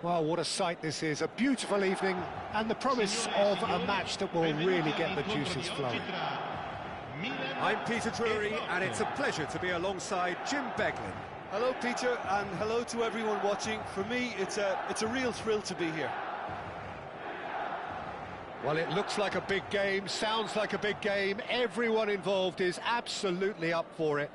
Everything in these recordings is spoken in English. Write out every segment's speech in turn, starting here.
Well, what a sight this is, a beautiful evening, and the promise of a match that will really get the juices flowing. I'm Peter Drury, and it's a pleasure to be alongside Jim Beglin. Hello, Peter, and hello to everyone watching. For me, it's a real thrill to be here. Well, it looks like a big game, sounds like a big game. Everyone involved is absolutely up for it.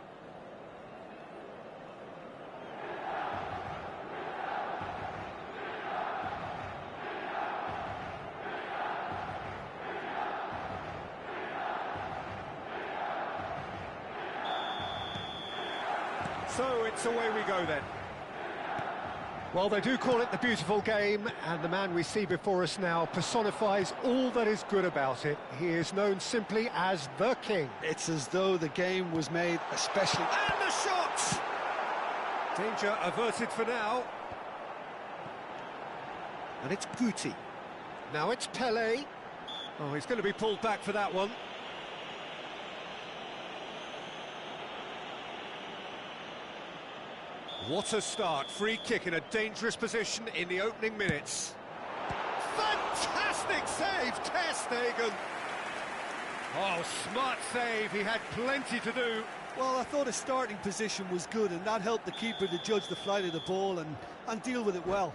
So it's away we go then. Well, they do call it the beautiful game, and the man we see before us now personifies all that is good about it. He is known simply as the King. It's as though the game was made especially... And the shot! Danger averted for now. And it's Guti. Now it's Pele. Oh, he's going to be pulled back for that one. What a start, free kick in a dangerous position in the opening minutes. Fantastic save, Ter Stegen! Oh, smart save, he had plenty to do. Well, I thought his starting position was good, and that helped the keeper to judge the flight of the ball and deal with it well.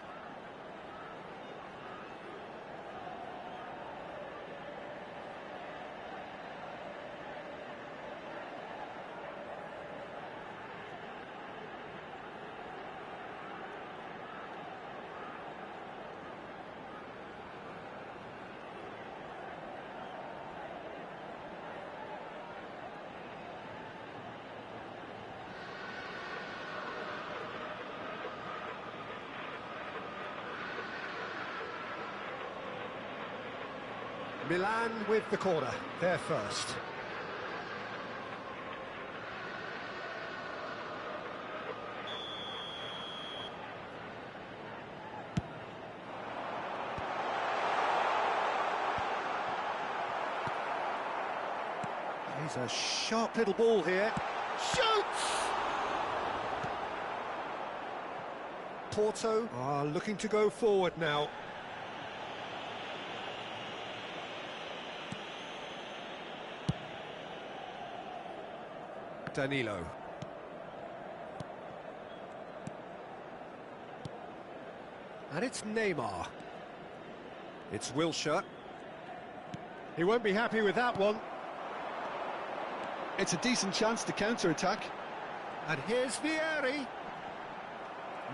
Milan with the corner, they're first. He's a sharp little ball here. Shoots! Porto are looking to go forward now. Danilo. And it's Neymar. It's Wilshere. He won't be happy with that one. It's a decent chance to counter-attack. And here's Vieri.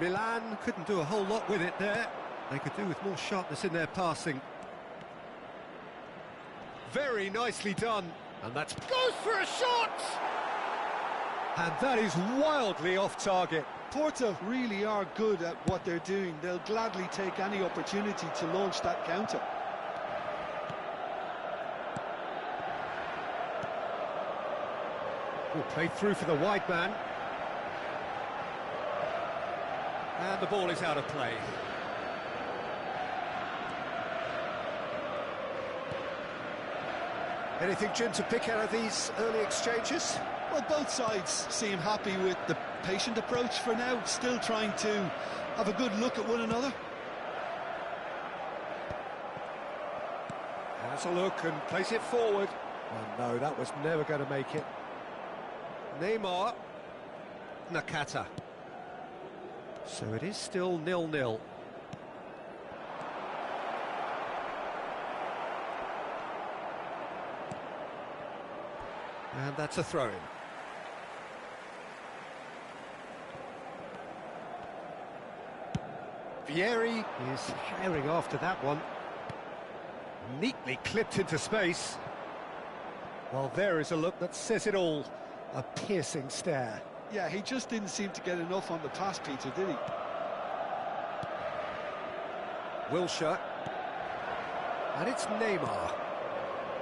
Milan couldn't do a whole lot with it there. They could do with more sharpness in their passing. Very nicely done. And that's... Goes for a shot! And that is wildly off target. Porto really are good at what they're doing. They'll gladly take any opportunity to launch that counter. Will play through for the wide man. And the ball is out of play. Anything, Jim, to pick out of these early exchanges? Well, both sides seem happy with the patient approach for now, still trying to have a good look at one another. Has a look and plays it forward. Oh no, that was never going to make it. Neymar. Nakata. So it is still 0-0. And that's a throw-in. Vieri is herring after that one. Neatly clipped into space. Well, there is a look that says it all. A piercing stare. Yeah, he just didn't seem to get enough on the pass, Peter, did he? Wilshere. And it's Neymar.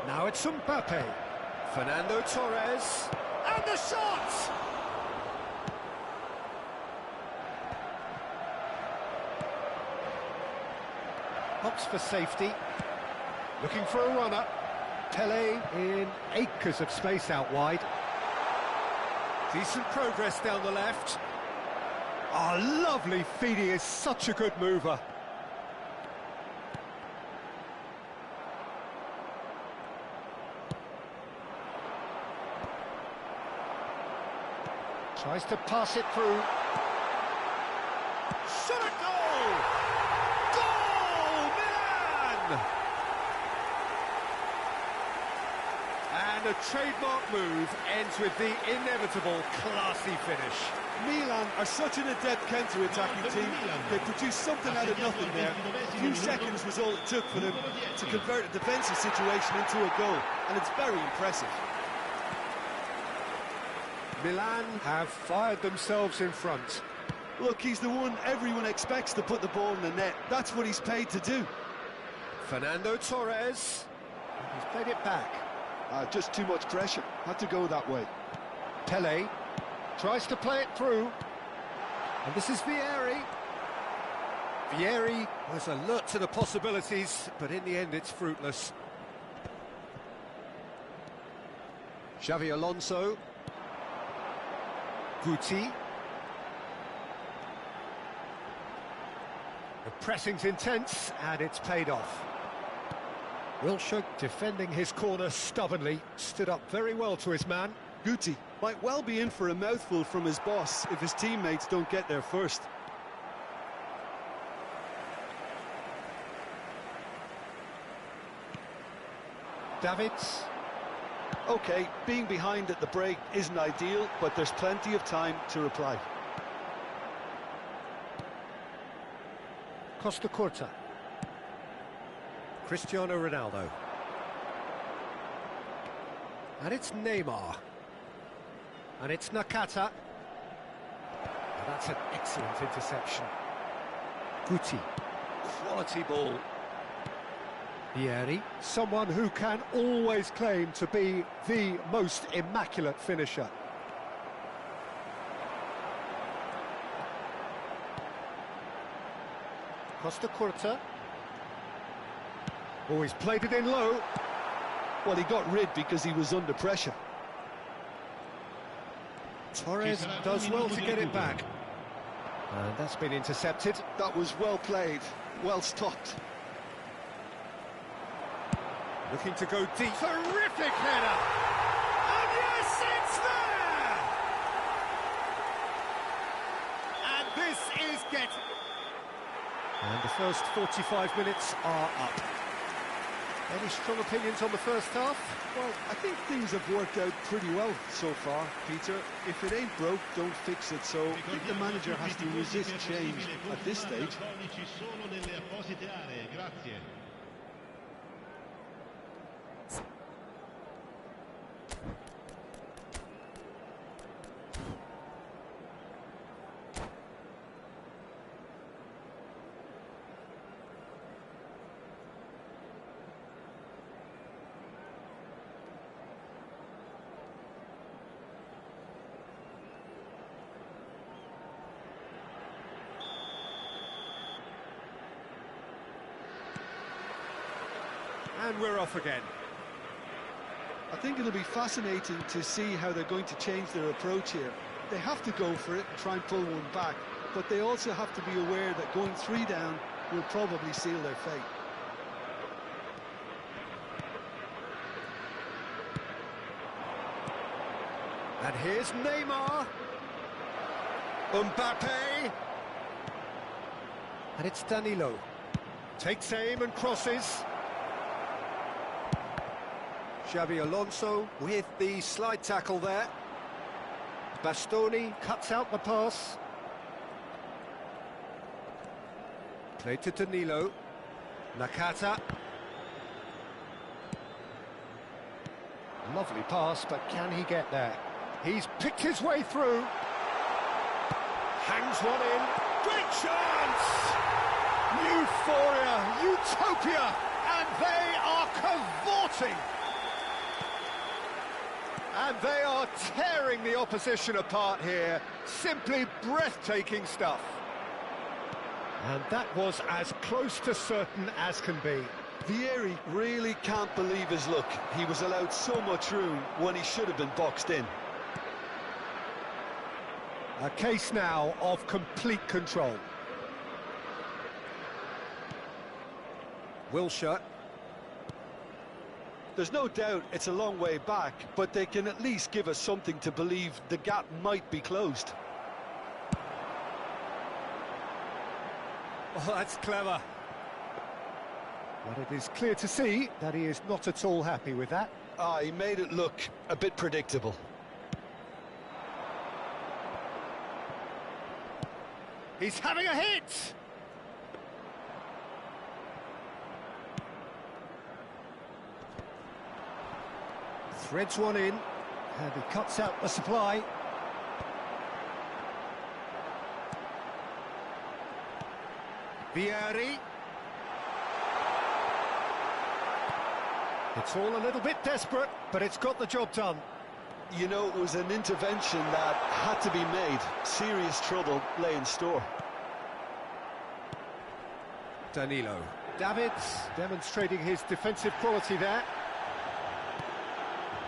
Now it's Mbappe. Fernando Torres. And the shot! Hops for safety. Looking for a runner. Pele in acres of space out wide. Decent progress down the left. Oh, lovely feed, he is such a good mover. Tries to pass it through. Shot a goal! Goal! Milan! And a trademark move ends with the inevitable classy finish. Milan are such an adept counter-attacking team. They produced something out of nothing there. A few seconds was all it took for them to convert a defensive situation into a goal, and it's very impressive. Milan have fired themselves in front. Look, he's the one everyone expects to put the ball in the net. That's what he's paid to do. Fernando Torres. He's played it back. Just too much pressure. Had to go that way. Pele tries to play it through. And this is Vieri. Vieri was alert to the possibilities, but in the end it's fruitless. Xavi Alonso. Guti. The pressing's intense, and it's paid off. Wilshere, defending his corner stubbornly, stood up very well to his man. Guti might well be in for a mouthful from his boss if his teammates don't get there first. Davids. OK, being behind at the break isn't ideal, but there's plenty of time to reply. Costa Curta. Cristiano Ronaldo. And it's Neymar. And it's Nakata. And that's an excellent interception. Guti. Quality ball. Vieri, someone who can always claim to be the most immaculate finisher. Costa Curta. Oh, he's played it in low. Well, he got rid because he was under pressure. Torres does well to get it back. And that's been intercepted. That was well played, well stopped. Looking to go deep. Terrific header! And yes, it's there! And this is getting... And the first 45 minutes are up. Any strong opinions on the first half? Well, I think things have worked out pretty well so far, Peter. If it ain't broke, don't fix it. So I think the manager has to resist change at this stage. And we're off again. I think it'll be fascinating to see how they're going to change their approach here. They have to go for it and try and pull one back, but they also have to be aware that going 3 down will probably seal their fate. And here's Neymar. Mbappe. And it's Danilo. Takes aim and crosses. Xavi Alonso with the slide tackle there. Bastoni cuts out the pass. Played to Danilo. Nakata. Lovely pass, but can he get there? He's picked his way through. Hangs one in. Great chance! Euphoria, utopia, and they are cavorting. And they are tearing the opposition apart here. Simply breathtaking stuff. And that was as close to certain as can be. Vieri really can't believe his luck. He was allowed so much room when he should have been boxed in. A case now of complete control. There's no doubt it's a long way back, but they can at least give us something to believe the gap might be closed. Oh, that's clever. But it is clear to see that he is not at all happy with that. He made it look a bit predictable. He's having a hit! Threads one in, and he cuts out the supply. Vieri. It's all a little bit desperate, but it's got the job done. You know, it was an intervention that had to be made. Serious trouble lay in store. Danilo. Davids demonstrating his defensive quality there.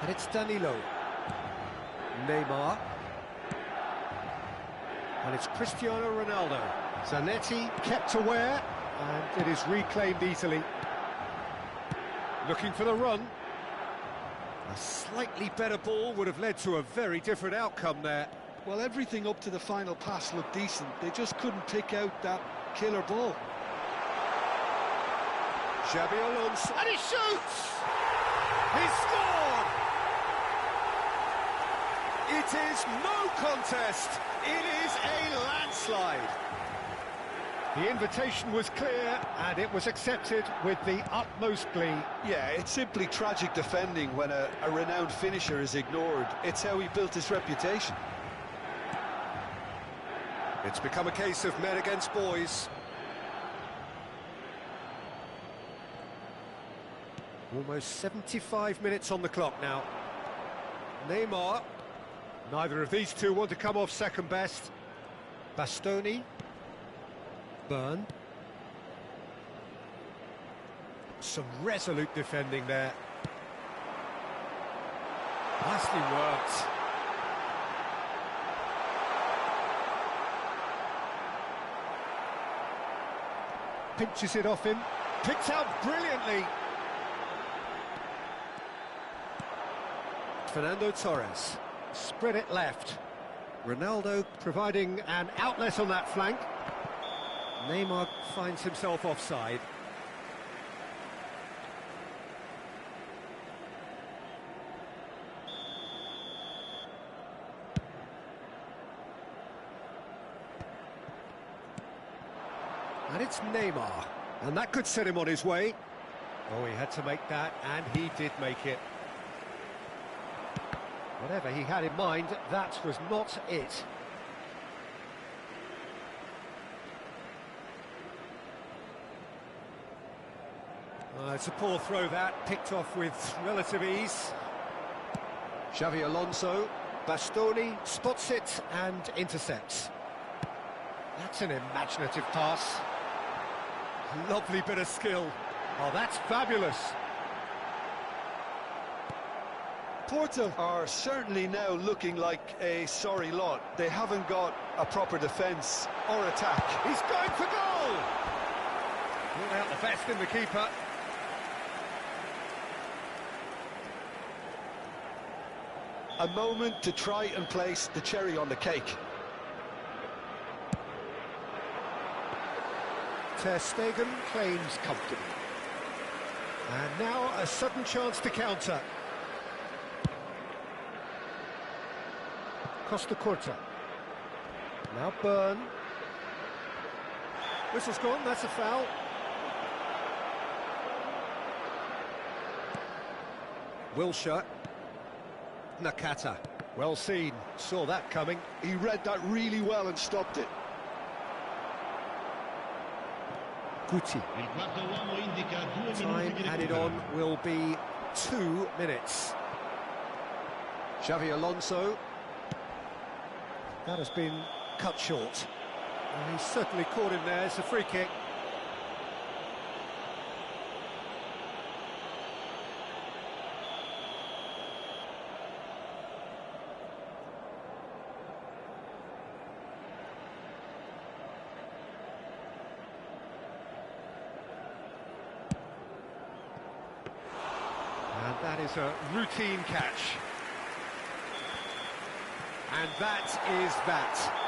And it's Danilo. Neymar. And it's Cristiano Ronaldo. Zanetti kept aware, and it is reclaimed easily. Looking for the run. A slightly better ball would have led to a very different outcome there. Well, everything up to the final pass looked decent. They just couldn't pick out that killer ball. Xabi Alonso, and he shoots! He's scored! It is no contest. It is a landslide. The invitation was clear, and it was accepted with the utmost glee. Yeah, it's simply tragic defending when a renowned finisher is ignored. It's how he built his reputation. It's become a case of men against boys. Almost 75 minutes on the clock now. Neymar. Neither of these two want to come off second best. Bastoni. Burn. Some resolute defending there. Nicely worked. Pinches it off him. Picked out brilliantly. Fernando Torres. Spread it left. Ronaldo providing an outlet on that flank. Neymar finds himself offside. And it's Neymar. And that could set him on his way. Oh, he had to make that, and he did make it. Whatever he had in mind, that was not it. It's a poor throw that, picked off with relative ease. Xabi Alonso, Bastoni spots it and intercepts. That's an imaginative pass. Lovely bit of skill. Oh, that's fabulous. Porto are certainly now looking like a sorry lot. They haven't got a proper defence or attack. He's going for goal! Brought out the best in the keeper. A moment to try and place the cherry on the cake. Ter Stegen claims comfortably. And now a sudden chance to counter. Costa Curta. Now Burn. Whistle's gone, that's a foul. Wilshere. Nakata. Well seen, saw that coming. He read that really well and stopped it. Guti. Time added on will be 2 minutes. Xabi Alonso. That has been cut short. Well, he's certainly caught him there. It's a free kick. And That is a routine catch. And that is that.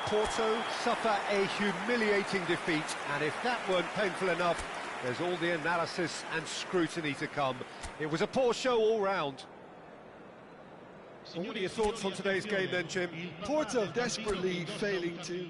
Porto suffer a humiliating defeat, and if that weren't painful enough, there's all the analysis and scrutiny to come. It was a poor show all round. What are your thoughts on today's game then, Jim? Porto desperately failing to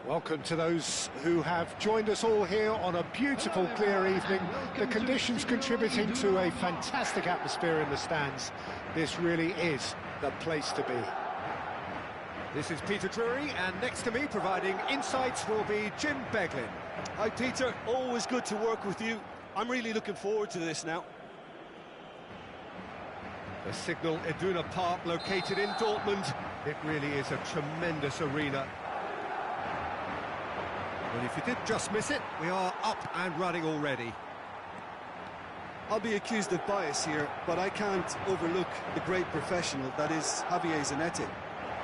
Welcome to those who have joined us all here on a beautiful, clear evening. The conditions contributing to a fantastic atmosphere in the stands. This really is the place to be. This is Peter Drury, and next to me, providing insights, will be Jim Beglin. Hi, Peter. Always good to work with you. I'm really looking forward to this now. The Signal Iduna Park, located in Dortmund. It really is a tremendous arena. Well, if you did just miss it, we are up and running already. I'll be accused of bias here, but I can't overlook the great professional that is Javier Zanetti.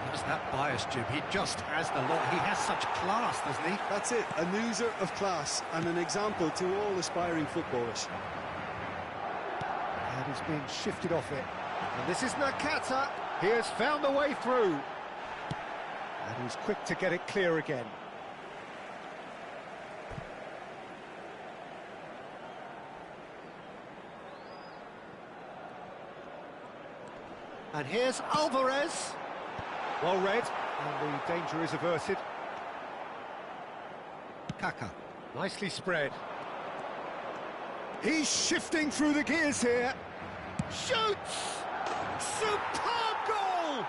What's that bias, Jim? He just has the lot. He has such class, doesn't he? That's it, a loser of class and an example to all aspiring footballers. And he's being shifted off it. And this is Nakata. He has found a way through. And he's quick to get it clear again. And here's Alvarez. Well read, and the danger is averted. Kaka. Nicely spread. He's shifting through the gears here. Shoots! Superb goal!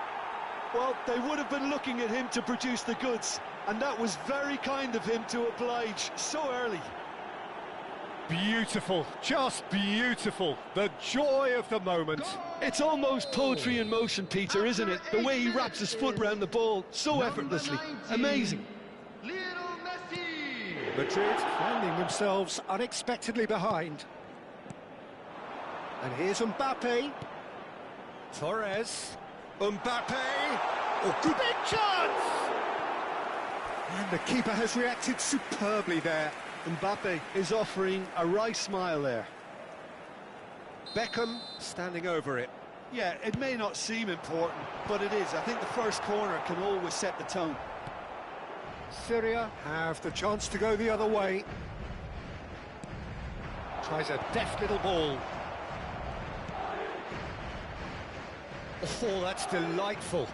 Well, they would have been looking at him to produce the goods, and that was very kind of him to oblige so early. Beautiful, just beautiful. The joy of the moment. It's almost poetry in motion, Peter, isn't it? The way he wraps his foot round the ball so effortlessly. Amazing. Madrid finding themselves unexpectedly behind. And here's Mbappe. Torres. Mbappe. Oh, good big chance! And the keeper has reacted superbly there. Mbappe is offering a wry smile there. Beckham standing over it. Yeah, it may not seem important, but it is. I think the first corner can always set the tone. Syria have the chance to go the other way. Tries a deft little ball. Oh, that's delightful.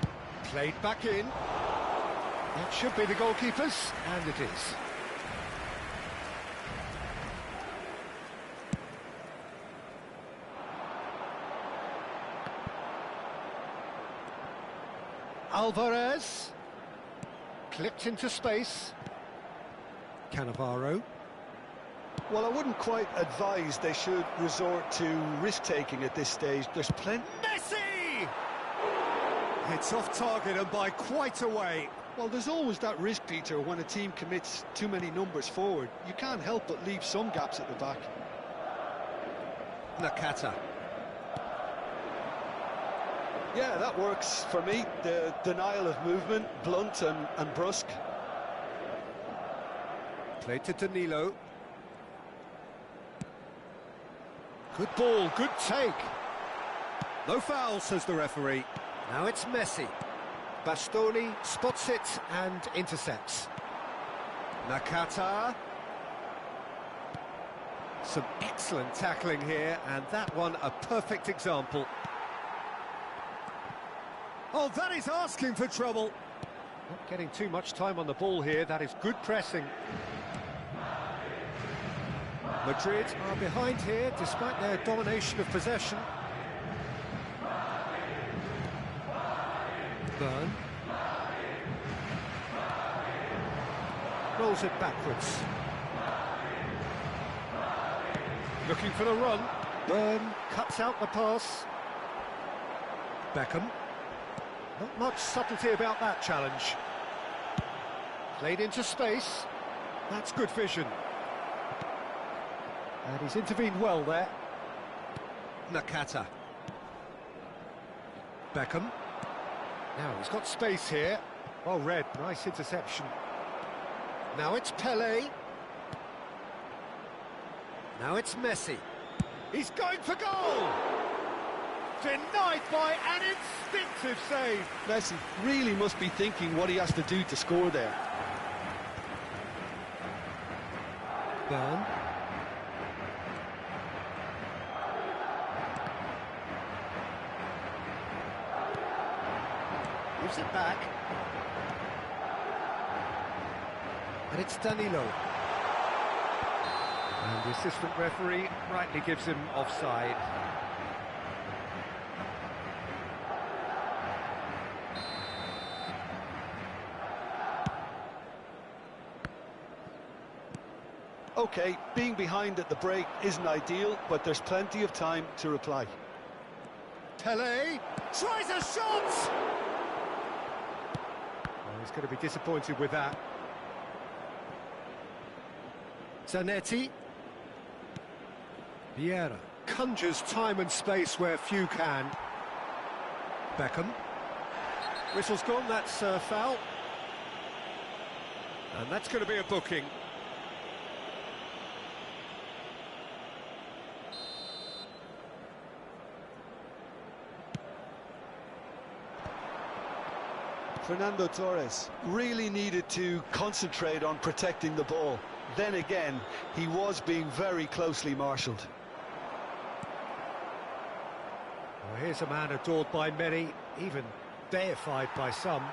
Played back in. That should be the goalkeeper's, and it is. Alvarez. Clipped into space. Cannavaro. Well, I wouldn't quite advise they should resort to risk-taking at this stage. There's plenty... Messi! It's off target and by quite a way. Well, there's always that risk, Peter, when a team commits too many numbers forward. You can't help but leave some gaps at the back. Nakata. Yeah, that works for me. The denial of movement, blunt and brusque. Played to Danilo. Good ball, good take. No foul, says the referee. Now it's Messi. Bastoni spots it and intercepts. Nakata. Some excellent tackling here, and that one a perfect example. Oh, that is asking for trouble. Not getting too much time on the ball here. That is good pressing. Madrid are behind here, despite their domination of possession. Byrne. Rolls it backwards. Looking for the run. Byrne cuts out the pass. Beckham. Not much subtlety about that challenge. Played into space. That's good vision. And he's intervened well there. Nakata. Beckham. Now he's got space here. Well read, nice interception. Now it's Pele. Now it's Messi. He's going for goal! Denied by an instinctive save. Messi really must be thinking what he has to do to score there. Byrne. Gives it back. And it's Danilo. And the assistant referee rightly gives him offside. OK, being behind at the break isn't ideal, but there's plenty of time to reply. Pelé tries a shot! Oh, he's going to be disappointed with that. Zanetti. Vieira conjures time and space where few can. Beckham. Whistle's gone, that's foul. And that's going to be a booking. Fernando Torres really needed to concentrate on protecting the ball. Then again, he was being very closely marshalled. Well, here's a man adored by many, even deified by some.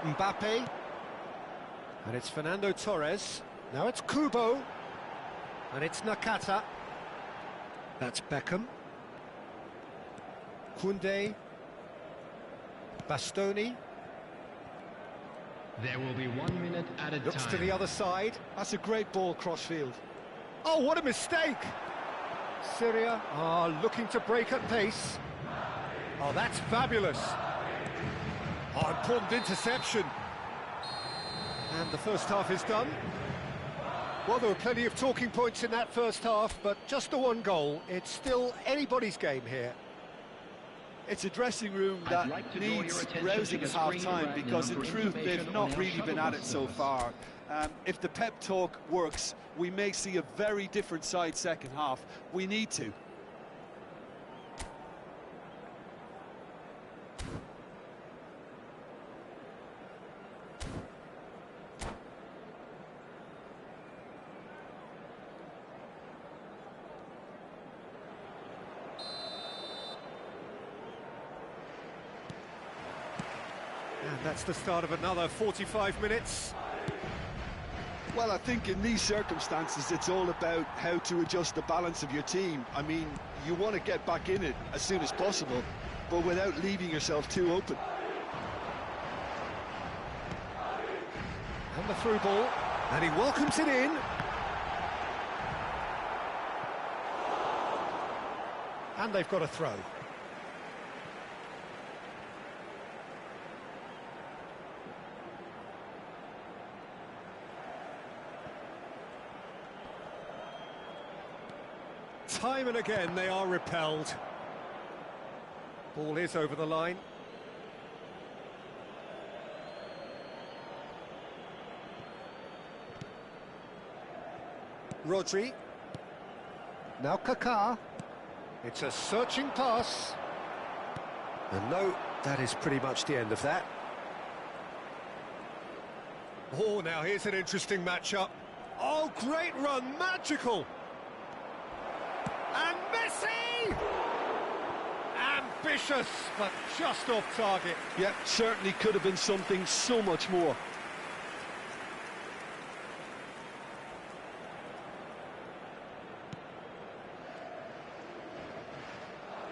Mbappe. And it's Fernando Torres. Now it's Kubo. And it's Nakata. That's Beckham. Koundé. Bastoni. There will be 1 minute at a time. Looks to the other side. That's a great ball cross-field. Oh, what a mistake! Syria are looking to break at pace. Oh, that's fabulous. Oh, important interception. And the first half is done. Well, there were plenty of talking points in that first half, but just the one goal. It's still anybody's game here. It's a dressing room that needs rousing at half-time because, in truth, they've not really been at it so far. If the pep talk works, we may see a very different side second half. We need to. And that's the start of another 45 minutes. Well, I think in these circumstances, it's all about how to adjust the balance of your team. I mean, you want to get back in it as soon as possible, but without leaving yourself too open. And the through ball, and he welcomes it in. And they've got a throw. Time and again they are repelled. Ball is over the line. Rodri. Now Kaká. It's a searching pass. And no, that is pretty much the end of that. Oh, now here's an interesting matchup. Oh, great run, magical. And Messi! Ambitious, but just off target. Yeah, certainly could have been something so much more.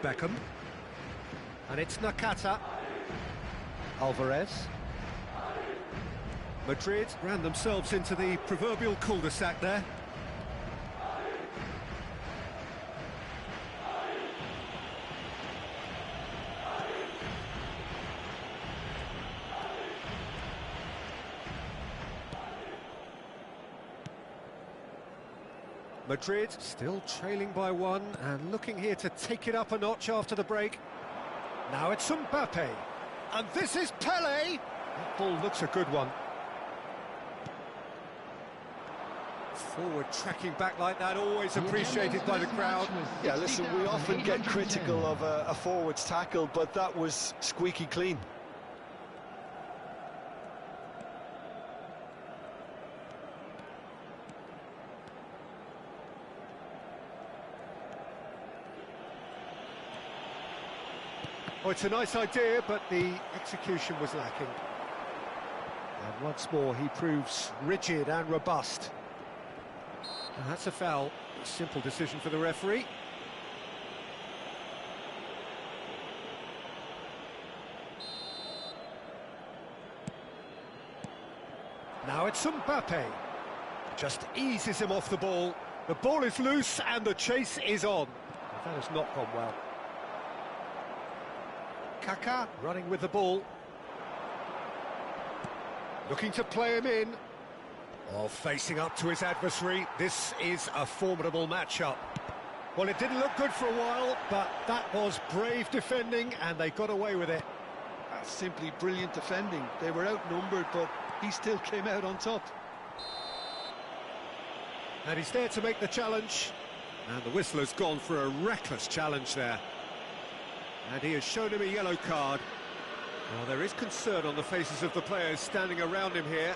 Beckham. And it's Nakata. Alvarez. Madrid ran themselves into the proverbial cul-de-sac there. Madrid still trailing by one and looking here to take it up a notch after the break. Now it's Mbappe, and this is Pelé. That ball looks a good one. Forward tracking back like that, always appreciated by the crowd. Yeah, listen, we often get critical of a forward's tackle, but that was squeaky clean. Oh, it's a nice idea, but the execution was lacking. And Once more, he proves rigid and robust. And that's a foul. A simple decision for the referee. Now it's Mbappe. Just eases him off the ball. The ball is loose and the chase is on. That has not gone well. Kaká running with the ball. Looking to play him in. Oh, facing up to his adversary. This is a formidable matchup. Well, it didn't look good for a while, but that was brave defending and they got away with it. That's simply brilliant defending. They were outnumbered, but he still came out on top. And he's there to make the challenge. And the whistler's gone for a reckless challenge there. And he has shown him a yellow card. Well, there is concern on the faces of the players standing around him here.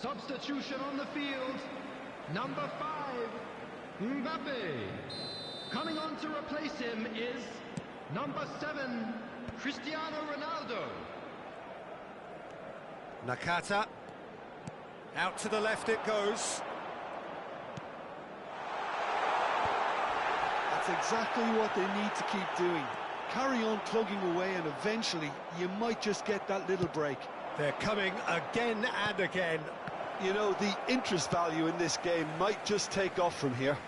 Substitution on the field. Number 5, Mbappe. Coming on to replace him is number 7, Cristiano Ronaldo. Nakata. Out to the left it goes. That's exactly what they need to keep doing. Carry on plugging away and eventually you might just get that little break. They're coming again and again. You know, the interest value in this game might just take off from here.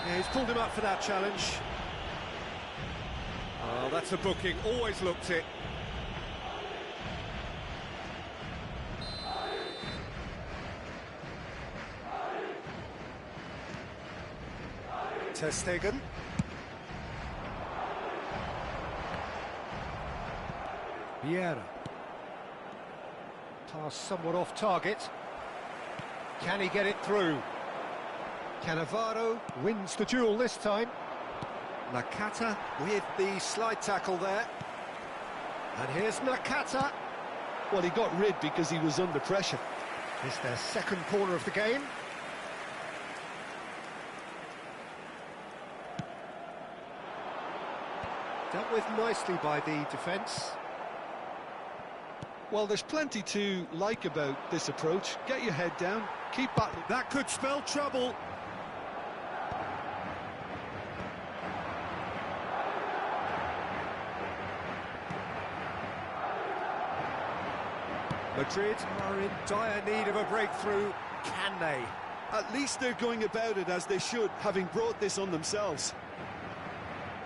Yeah, he's pulled him up for that challenge. Oh, that's a booking, always looked it. Ter Stegen. Vieira. Pass somewhat off target. Can he get it through? Cannavaro wins the duel this time. Nakata with the slide tackle there. And here's Nakata. Well, he got rid because he was under pressure. It's their second corner of the game. Dealt with nicely by the defence. Well, there's plenty to like about this approach. Get your head down, keep battling. That could spell trouble. Madrid are in dire need of a breakthrough. Can they? At least they're going about it as they should, having brought this on themselves.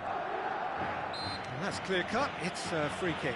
And that's clear cut. It's a free kick.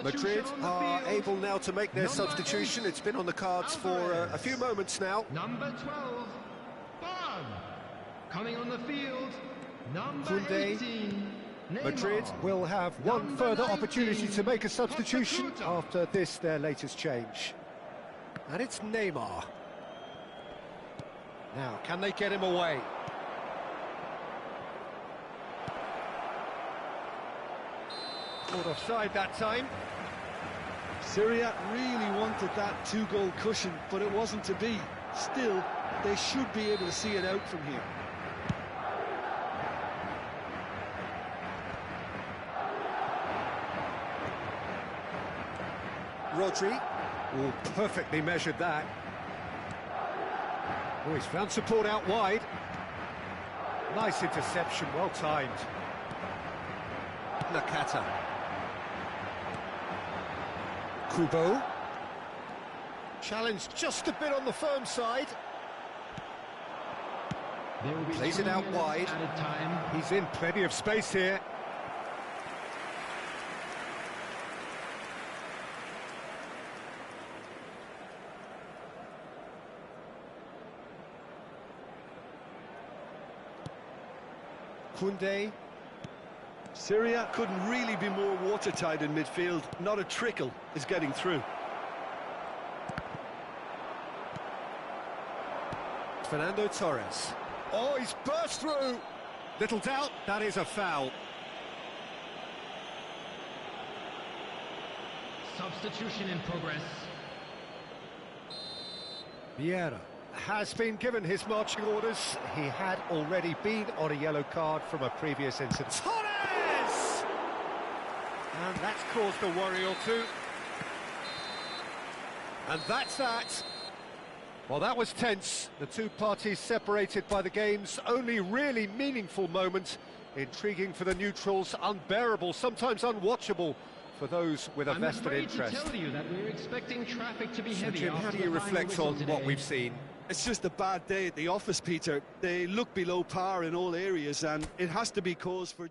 Madrid are able now to make their substitution. It's been on the cards for a few moments now. Number 12, Bam. Coming on the field, number Koundé. 18, Neymar. Madrid will have one Number further 19, opportunity to make a substitution Pochettino. after this, their latest change. And it's Neymar. Now, can they get him away? Caught offside that time. Syria really wanted that two-goal cushion, but it wasn't to be. Still, they should be able to see it out from here. Rodri Oh, perfectly measured that. Oh, he's found support out wide. Nice interception, well timed. Nakata. Kubo. Challenged just a bit on the firm side. Plays it out wide. He's in plenty of space here. Koundé. Syria couldn't really be more watertight in midfield. Not a trickle is getting through. Fernando Torres. Oh, he's burst through. Little doubt, that is a foul. Substitution in progress. Vieira has been given his marching orders. He had already been on a yellow card from a previous incident. Torres! And that's caused a worry or two. And that's that. Well, that was tense. The two parties separated by the game's only really meaningful moment. Intriguing for the neutrals, unbearable, sometimes unwatchable for those with a vested interest. I'm afraid to tell you that we're expecting traffic to be heavy. Jim, how do you reflect on what we've seen? It's just a bad day at the office, Peter. They look below par in all areas, and it has to be cause for...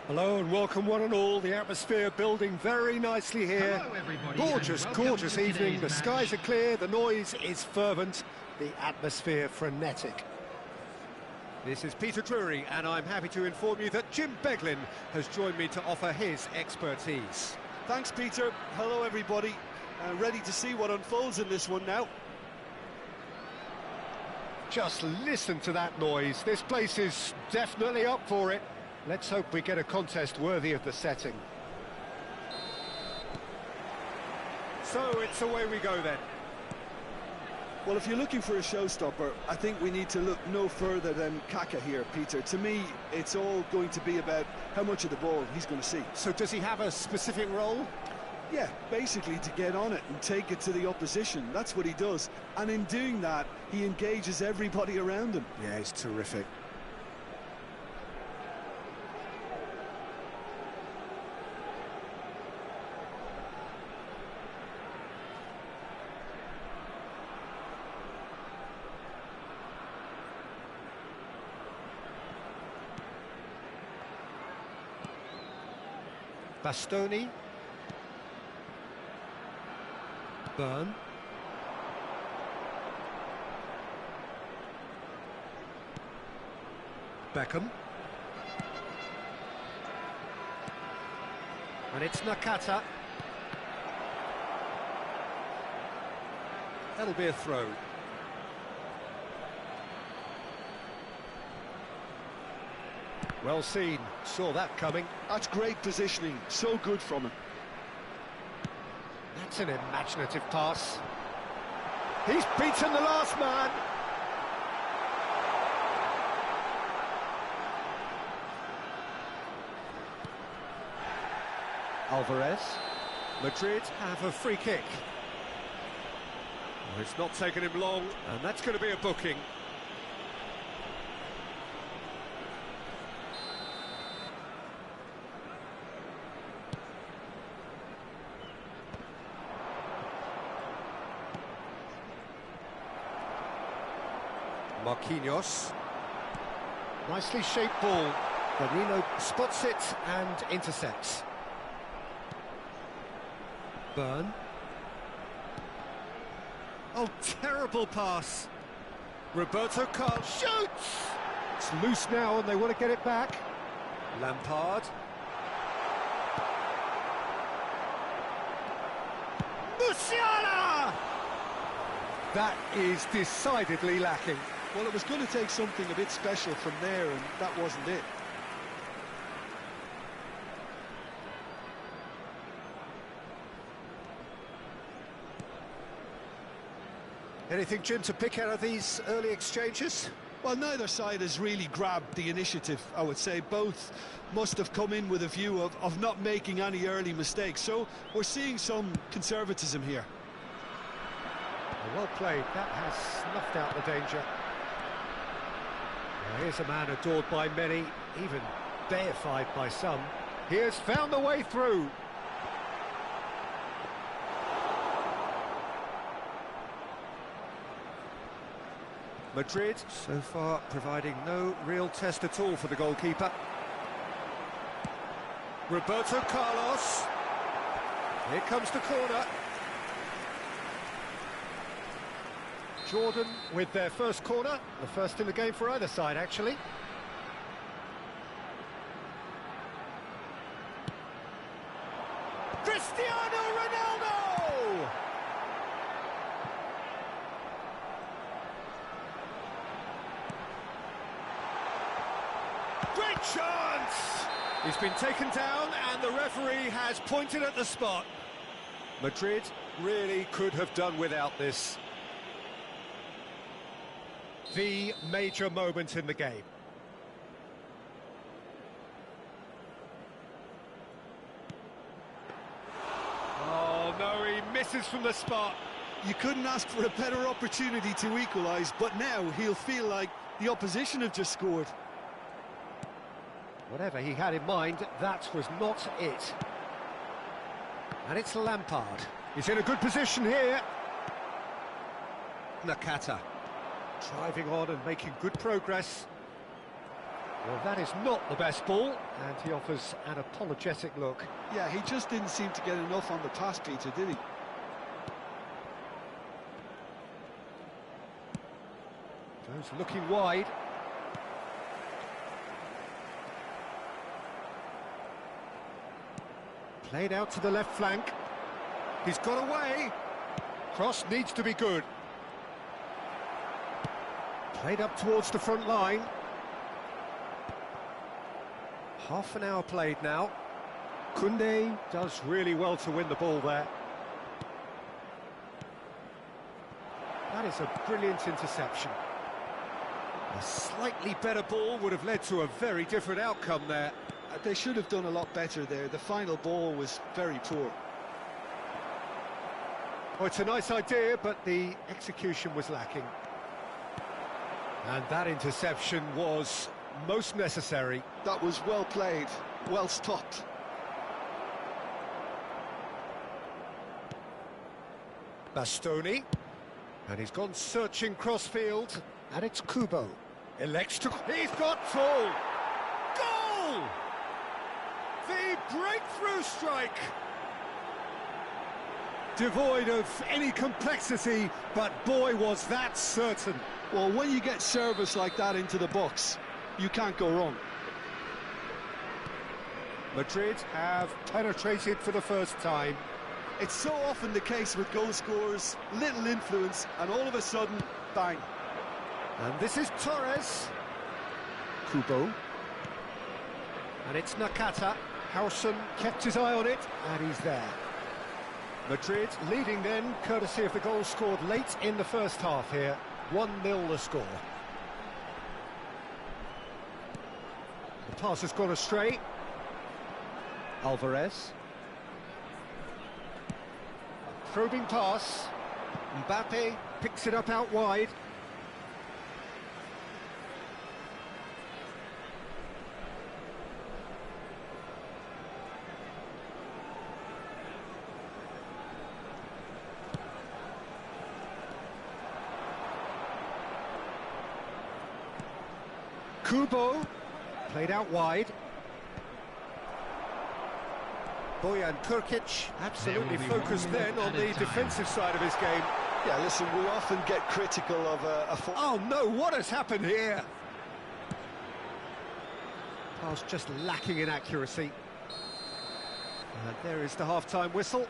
Hello and welcome one and all. The atmosphere building very nicely here. Hello, everybody, Gorgeous, and welcome gorgeous to evening. The today's skies are match. clear, the noise is fervent, the atmosphere frenetic. This is Peter Drury, and I'm happy to inform you that Jim Beglin has joined me to offer his expertise. Thanks, Peter. Hello, everybody. Ready to see what unfolds in this one now. Just listen to that noise. This place is definitely up for it. Let's hope we get a contest worthy of the setting. So it's away we go then. Well, if you're looking for a showstopper, I think we need to look no further than Kaka here, Peter. To me, it's all going to be about how much of the ball he's going to see. So does he have a specific role? Yeah, basically to get on it and take it to the opposition. That's what he does. And in doing that, he engages everybody around him. Yeah, he's terrific. Bastoni. Byrne. Beckham. And it's Nakata. That'll be a throw. Well seen, saw that coming. That's great positioning, so good from him. That's an imaginative pass. He's beaten the last man. Alvarez. Madrid have a free kick. Well, it's not taken him long, and that's going to be a booking. Marquinhos. Nicely shaped ball. Danilo spots it and intercepts. Byrne. Oh, terrible pass. Roberto Carlos shoots! It's loose now and they want to get it back. Lampard. Musiala! That is decidedly lacking. Well, it was going to take something a bit special from there, and that wasn't it. Anything, Jim, to pick out of these early exchanges? Well, neither side has really grabbed the initiative, I would say. Both must have come in with a view of not making any early mistakes. So we're seeing some conservatism here. Well played, that has snuffed out the danger. Now, here's a man adored by many, even deified by some. He has found the way through. Madrid, so far, providing no real test at all for the goalkeeper. Roberto Carlos. Here comes the corner. Jordan with their first corner, the first in the game for either side, actually. Cristiano Ronaldo! Great chance! He's been taken down and the referee has pointed at the spot. Madrid really could have done without this. The major moment in the game. Oh no, he misses from the spot. You couldn't ask for a better opportunity to equalise, but now he'll feel like the opposition have just scored. Whatever he had in mind, that was not it. And it's Lampard. He's in a good position here. Nakata. Driving on and making good progress. Well, that is not the best ball, and he offers an apologetic look. Yeah, he just didn't seem to get enough on the pass, Peter, did he? Goes looking wide. Played out to the left flank. He's got away. Cross needs to be good. Played up towards the front line. Half an hour played now. Koundé does really well to win the ball there. That is a brilliant interception. A slightly better ball would have led to a very different outcome there. They should have done a lot better there. The final ball was very poor. Oh, it's a nice idea, but the execution was lacking. And that interception was most necessary. That was well played, well stopped. Bastoni. And he's gone searching crossfield. And it's Kubo. Elects to... He's got full! Goal! The breakthrough strike! Devoid of any complexity, but boy, was that certain. Well, when you get service like that into the box, you can't go wrong. Madrid have penetrated for the first time. It's so often the case with goal scorers, little influence, and all of a sudden, bang. And this is Torres. Kubo. And it's Nakata. Howson kept his eye on it, and he's there. Madrid leading then, courtesy of the goal scored late in the first half here. 1-0 the score. The pass has gone astray. Alvarez. Probing pass. Mbappe picks it up out wide. Kubo, played out wide. Bojan Kurkic, absolutely focused then on the defensive side of his game. Yeah, listen, we often get critical of a... Oh no, what has happened here? Pass just lacking in accuracy. And there is the half-time whistle.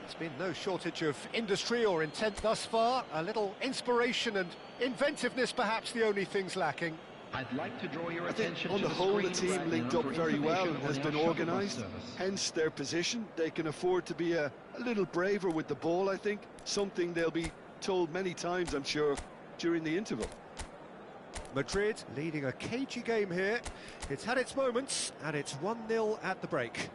There's been no shortage of industry or intent thus far. A little inspiration and inventiveness, perhaps the only things lacking. I'd like to draw your attention on to the whole, the screen team right linked now up for very well and information has on been our shuttle organised. bus service. Hence their position. They can afford to be a little braver with the ball, I think. Something they'll be told many times, I'm sure, during the interval. Madrid leading a cagey game here. It's had its moments, and it's 1-0 at the break.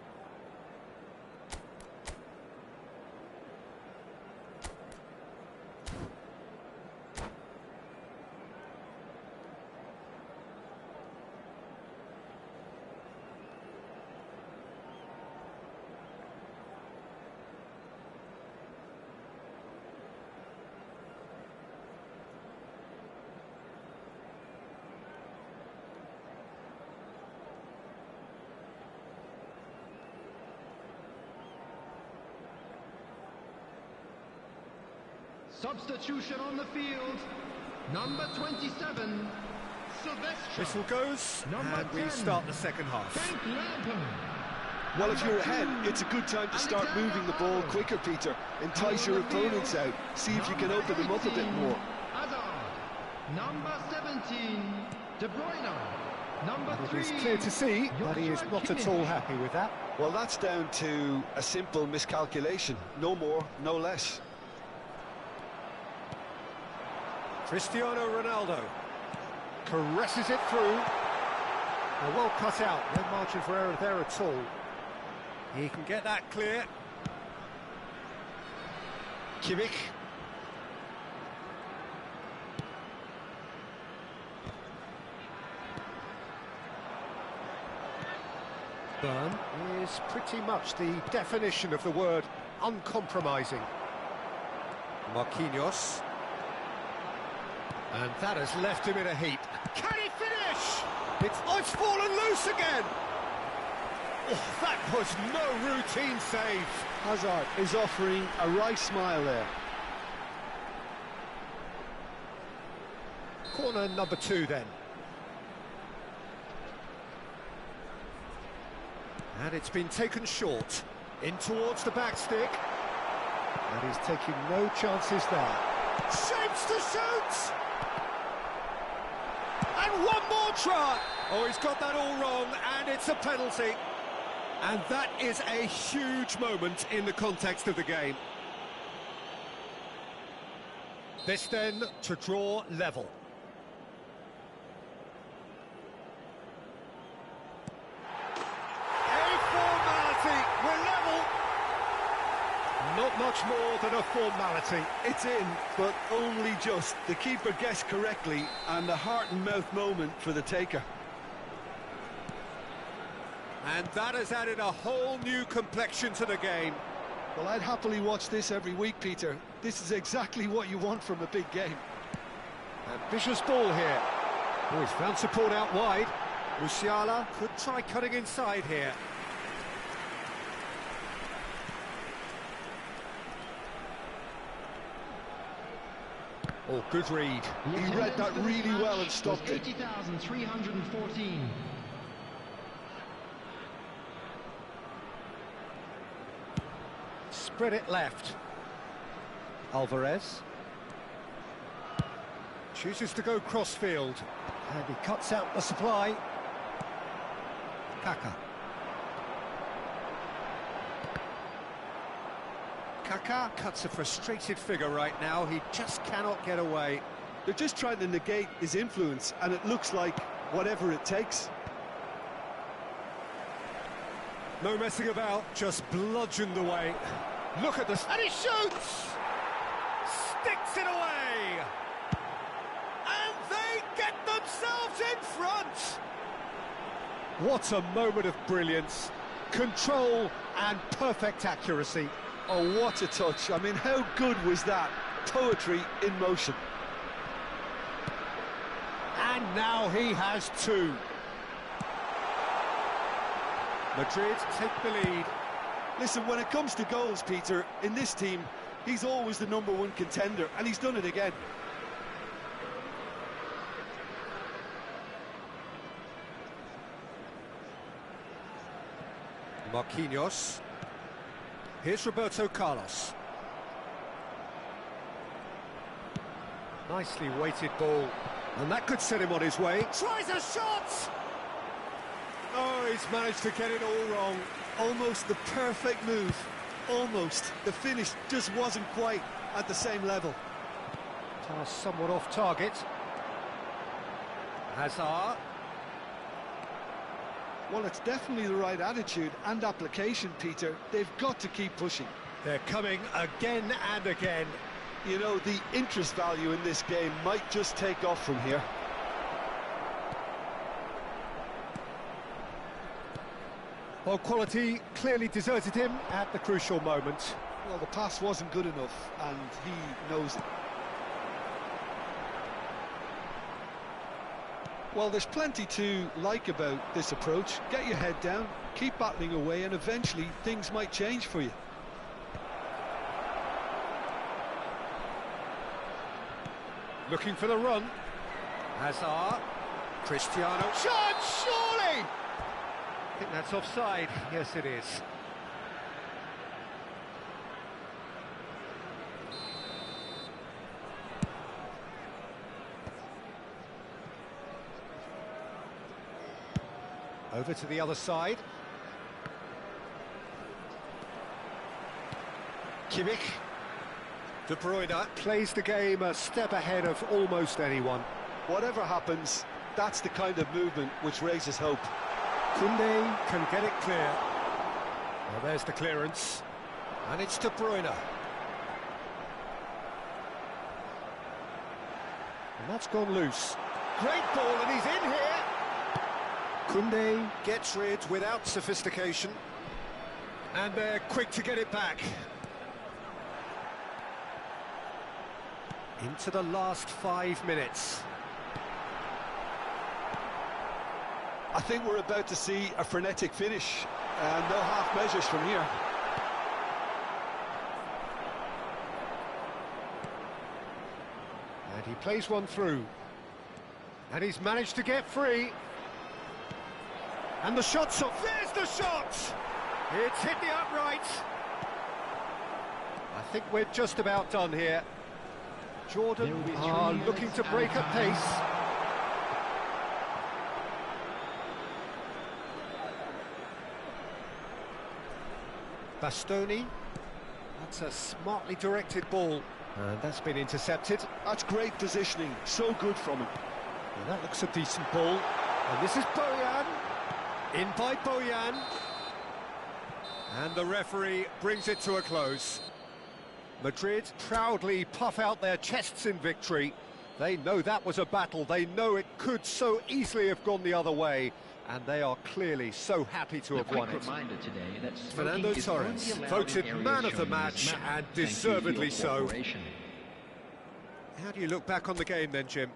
Substitution on the field, number 27, Silvestre. Whistle goes, and we start the second half. Well, if you're ahead, it's a good time to start moving the ball quicker, Peter. Entice your opponents out. See if you can open them up a bit more. Hazard, number 17, De Bruyne, number 3. It's clear to see, but he is not at all happy with that. Well, that's down to a simple miscalculation. No more, no less. Cristiano Ronaldo caresses it through. Well cut out, no margin for error there at all. He can get that clear. Kimmich. Byrne is pretty much the definition of the word uncompromising. Marquinhos. And that has left him in a heap. Can he finish? It's fallen loose again! Oh, that was no routine save. Hazard is offering a right smile there. Corner number 2 then. And it's been taken short. In towards the back stick. And he's taking no chances there. Shapes to shoot! And one more try! Oh, he's got that all wrong, and it's a penalty. And that is a huge moment in the context of the game. This then to draw level. We're level. Not much more than a formality. It's in, but only just. The keeper guessed correctly, and a heart-and-mouth moment for the taker. And that has added a whole new complexion to the game. Well, I'd happily watch this every week, Peter. This is exactly what you want from a big game. Ambitious ball here. Oh, he's found support out wide. Musiala could try cutting inside here. Oh, good read. He read that really well and stopped it. 80,314. Spread it left. Alvarez. Chooses to go crossfield. And he cuts out the supply. Kaka. Kaka cuts a frustrated figure right now. He just cannot get away. They're just trying to negate his influence, and it looks like whatever it takes. No messing about, just bludgeoned away. Look at this, and he shoots! Sticks it away! And they get themselves in front! What a moment of brilliance. Control and perfect accuracy. Oh, what a touch. I mean, how good was that? Poetry in motion. And now he has 2. Madrid take the lead. Listen, when it comes to goals, Peter, in this team, he's always the #1 contender, and he's done it again. Marquinhos. Here's Roberto Carlos. Nicely weighted ball. And that could set him on his way. Tries a shot! Oh, he's managed to get it all wrong. Almost the perfect move. Almost. The finish just wasn't quite at the same level. Pass somewhat off target. Hazard. Well, it's definitely the right attitude and application, Peter. They've got to keep pushing. They're coming again and again. You know, the interest value in this game might just take off from here. Well, quality clearly deserted him at the crucial moment. Well, the pass wasn't good enough, and he knows it. Well, there's plenty to like about this approach. Get your head down, keep battling away, and eventually things might change for you. Looking for the run. Hazard. Cristiano. Shot, surely! I think that's offside. Yes, it is. Over to the other side. Kimmich. De Bruyne plays the game a step ahead of almost anyone. Whatever happens, that's the kind of movement which raises hope. Koundé can get it clear. Well, there's the clearance. And it's De Bruyne. And that's gone loose. Great ball, and he's in here. Koundé gets rid without sophistication. And they're quick to get it back. Into the last 5 minutes. I think we're about to see a frenetic finish, and no half measures from here. And he plays one through. And he's managed to get free. And the shot's off. There's the shot! It's hit the upright. I think we're just about done here. Jordan are looking to break at pace. Bastoni. That's a smartly directed ball. And that's been intercepted. That's great positioning, so good from him. Well, that looks a decent ball. And this is Bojan. In by Bojan. And the referee brings it to a close. Madrid proudly puff out their chests in victory. They know that was a battle. They know it could so easily have gone the other way. And they are clearly so happy to have won it. Fernando Torres voted man of the match, and deservedly so. How do you look back on the game then, Jim?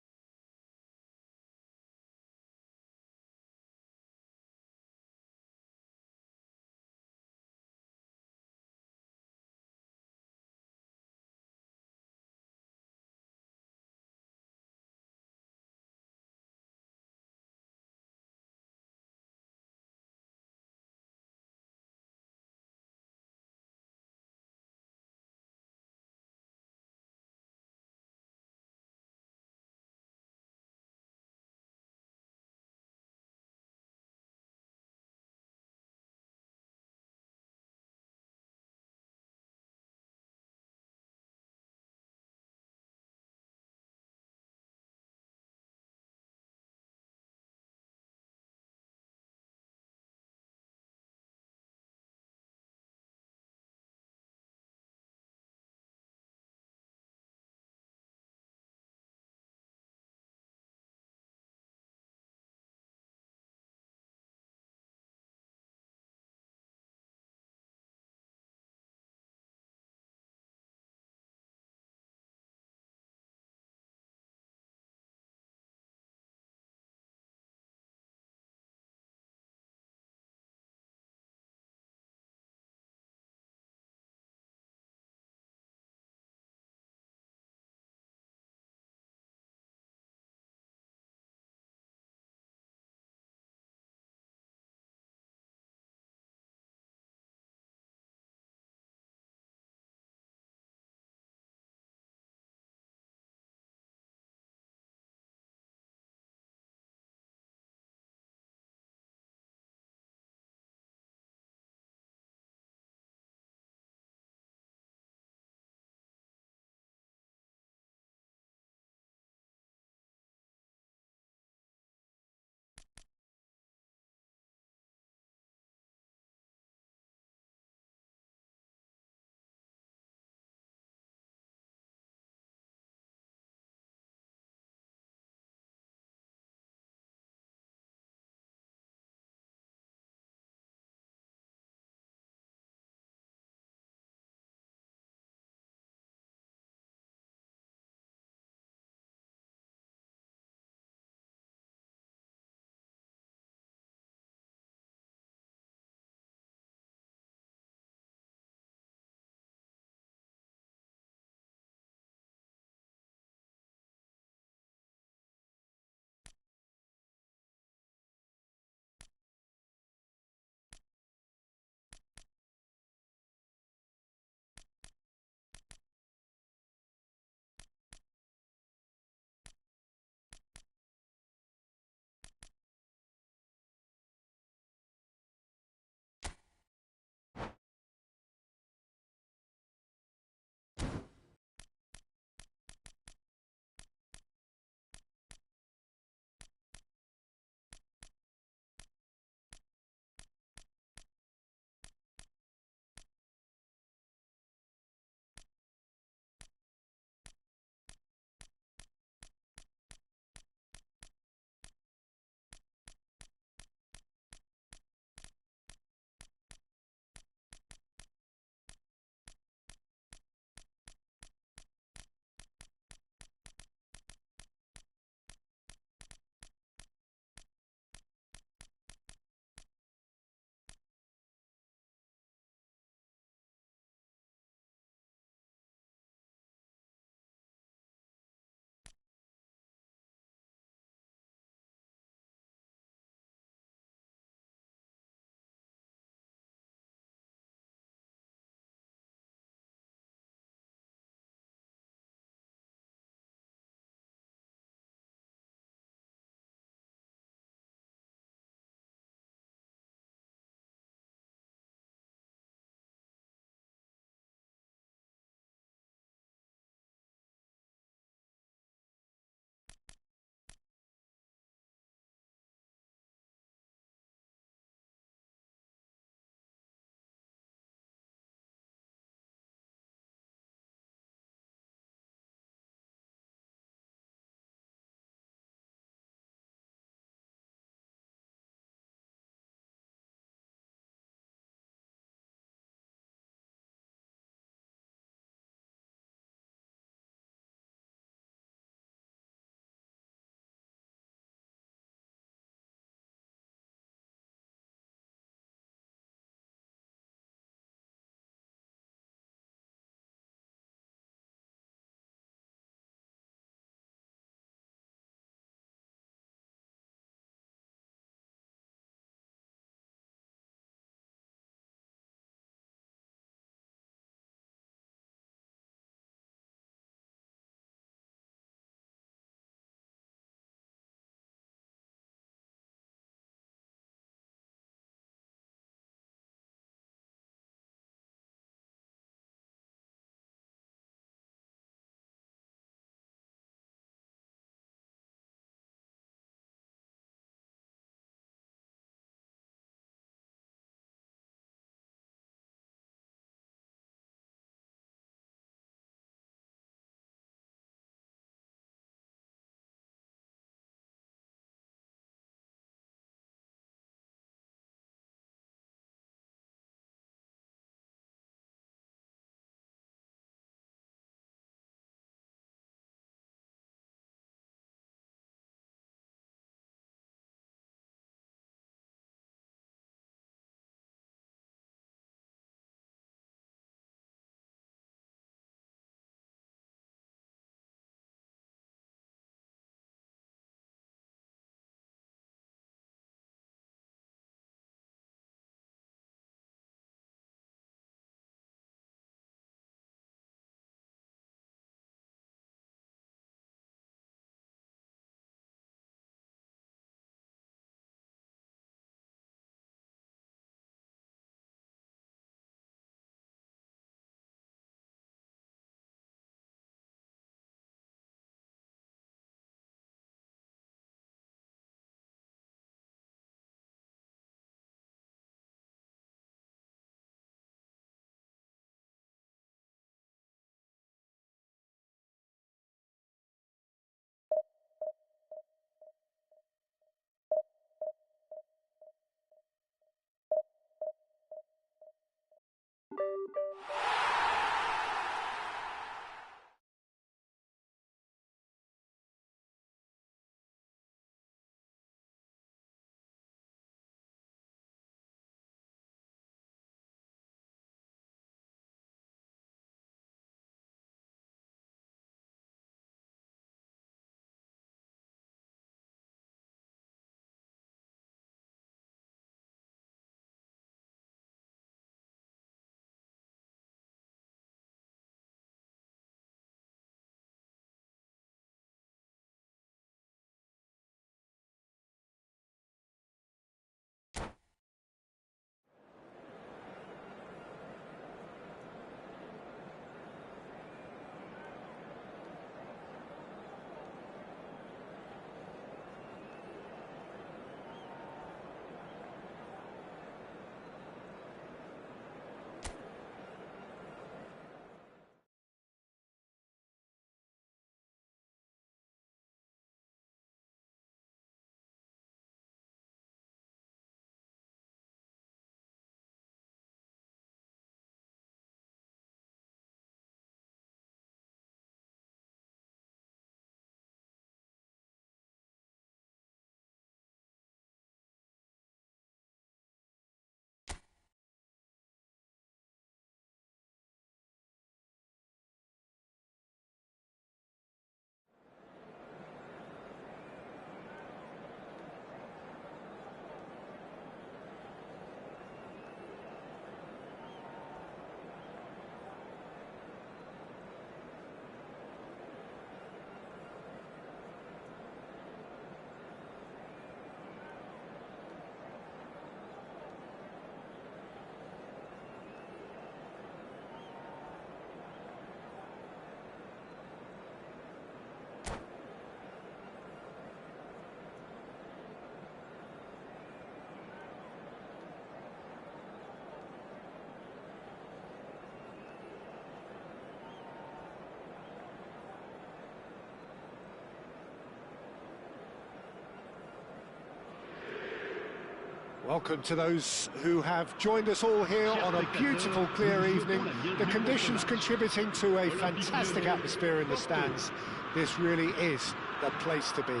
Welcome to those who have joined us all here on a beautiful, clear evening. The conditions contributing to a fantastic atmosphere in the stands. This really is the place to be.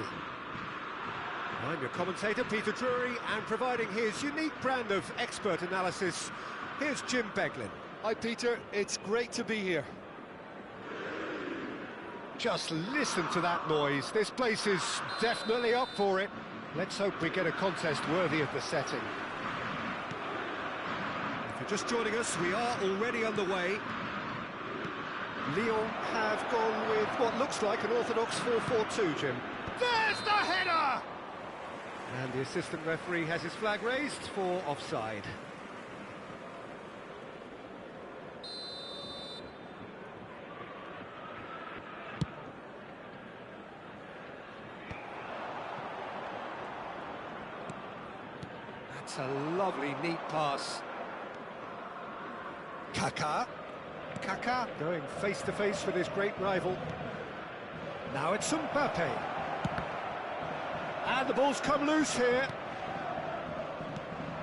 I'm your commentator, Peter Drury, and providing his unique brand of expert analysis, here's Jim Beglin. Hi Peter, it's great to be here. Just listen to that noise. This place is definitely up for it. Let's hope we get a contest worthy of the setting. If you're just joining us, we are already underway. Lyon have gone with what looks like an orthodox 4-4-2, Jim. There's the header! And the assistant referee has his flag raised for offside. That's a lovely, neat pass. Kaká going face-to-face with his great rival. Now it's Mbappe. And the ball's come loose here.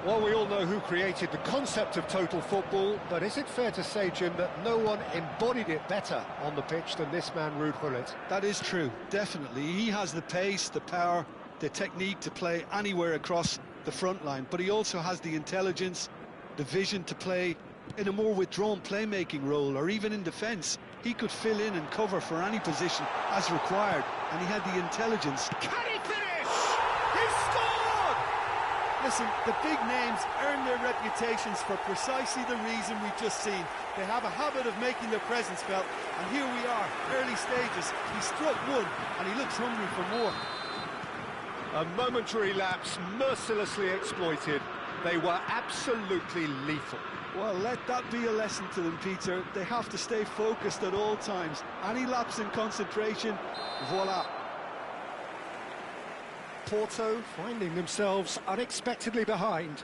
Well, we all know who created the concept of total football, but is it fair to say, Jim, that no one embodied it better on the pitch than this man, Ruud Gullit? That is true, definitely. He has the pace, the power, the technique to play anywhere across the front line, but he also has the intelligence, the vision to play in a more withdrawn playmaking role, or even in defence. He could fill in and cover for any position as required, and he had the intelligence. Can he finish? He scored! Listen, the big names earn their reputations for precisely the reason we've just seen. They have a habit of making their presence felt, and here we are, early stages. He struck one, and he looks hungry for more. A momentary lapse, mercilessly exploited. They were absolutely lethal. Well, let that be a lesson to them, Peter. They have to stay focused at all times. Any lapse in concentration, voila. Porto finding themselves unexpectedly behind.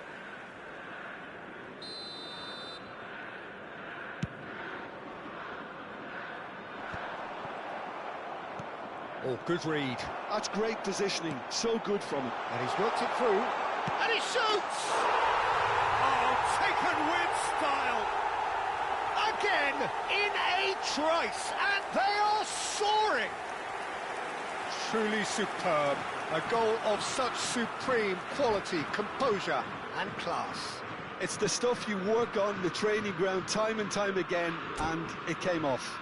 Oh, good read. That's great positioning, so good from him. And he's worked it through. And he shoots! Oh, taken with style! Again, in a trice, and they are soaring! Truly superb. A goal of such supreme quality, composure and class. It's the stuff you work on the training ground time and time again, and it came off.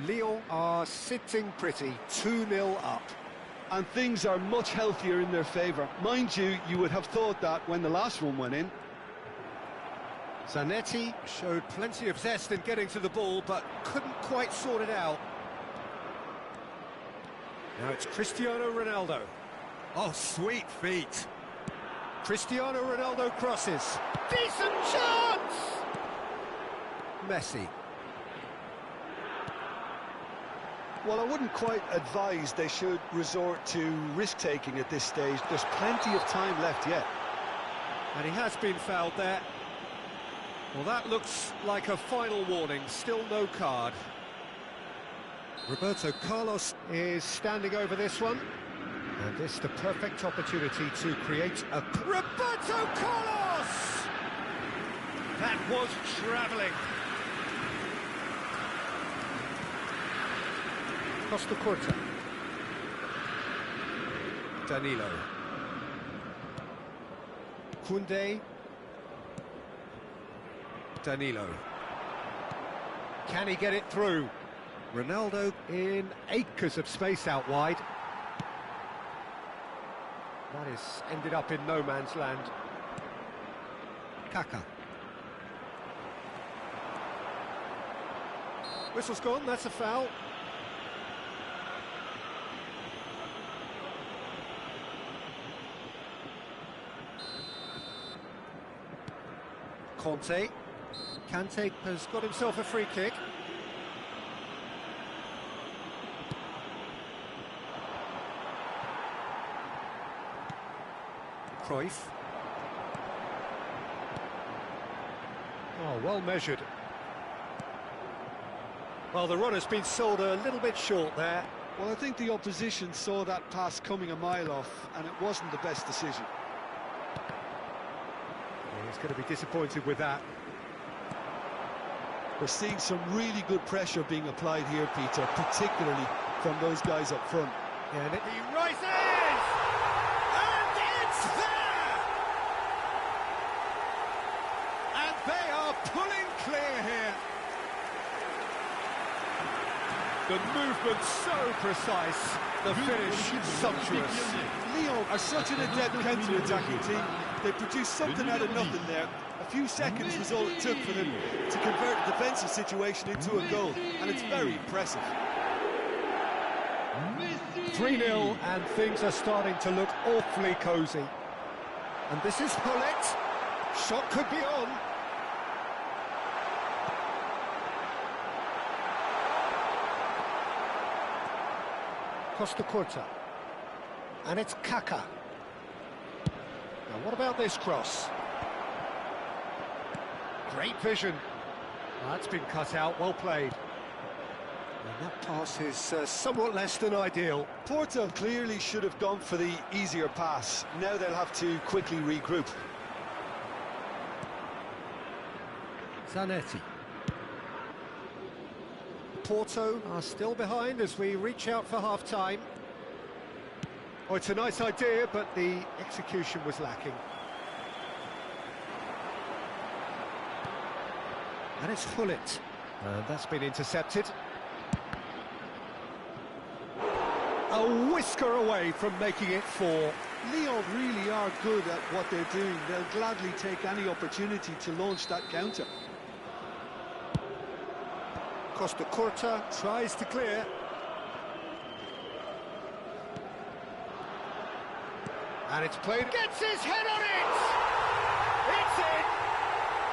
Lyon are sitting pretty, 2-0 up. And things are much healthier in their favour. Mind you, you would have thought that when the last one went in. Zanetti showed plenty of zest in getting to the ball, but couldn't quite sort it out. Now it's Cristiano Ronaldo. Oh, sweet feet. Cristiano Ronaldo crosses. Decent chance! Messi. Well, I wouldn't quite advise they should resort to risk-taking at this stage. There's plenty of time left yet. And he has been fouled there. Well, that looks like a final warning. Still no card. Roberto Carlos is standing over this one. And this is the perfect opportunity to create a... Roberto Carlos! That was travelling. Costa Curta. Danilo. Koundé. Danilo. Can he get it through? Ronaldo in acres of space out wide. That is ended up in no man's land. Kaká. Whistle's gone, that's a foul. Kante has got himself a free kick. Cruyff. Oh, Oh, well measured. Well, the runner's been sold a little bit short there. Well, I think the opposition saw that pass coming a mile off, and it wasn't the best decision. Yeah, he's going to be disappointed with that. We're seeing some really good pressure being applied here, Peter, particularly from those guys up front. Yeah, and he rises! And it's there! And they are pulling clear here. The movement so precise, the finish sumptuous. Lyon are such an adept counter-attacking team. They produced something out of nothing there. A few seconds was all it took for them to convert a defensive situation into a goal, and it's very impressive. 3-0, and things are starting to look awfully cosy. And this is Hullet. Shot could be on. Costa Curta. And it's Kaka. Now, what about this cross? Great vision. Well, that's been cut out, well played. And that pass is somewhat less than ideal. Porto clearly should have gone for the easier pass. Now they'll have to quickly regroup. Zanetti. Porto are still behind as we reach out for half-time. Oh, it's a nice idea, but the execution was lacking. And it's Hullet. And that's been intercepted. A whisker away from making it 4. Lyon really are good at what they're doing. They'll gladly take any opportunity to launch that counter. Costa Curta tries to clear. And it's played. Gets his head on it! It's in!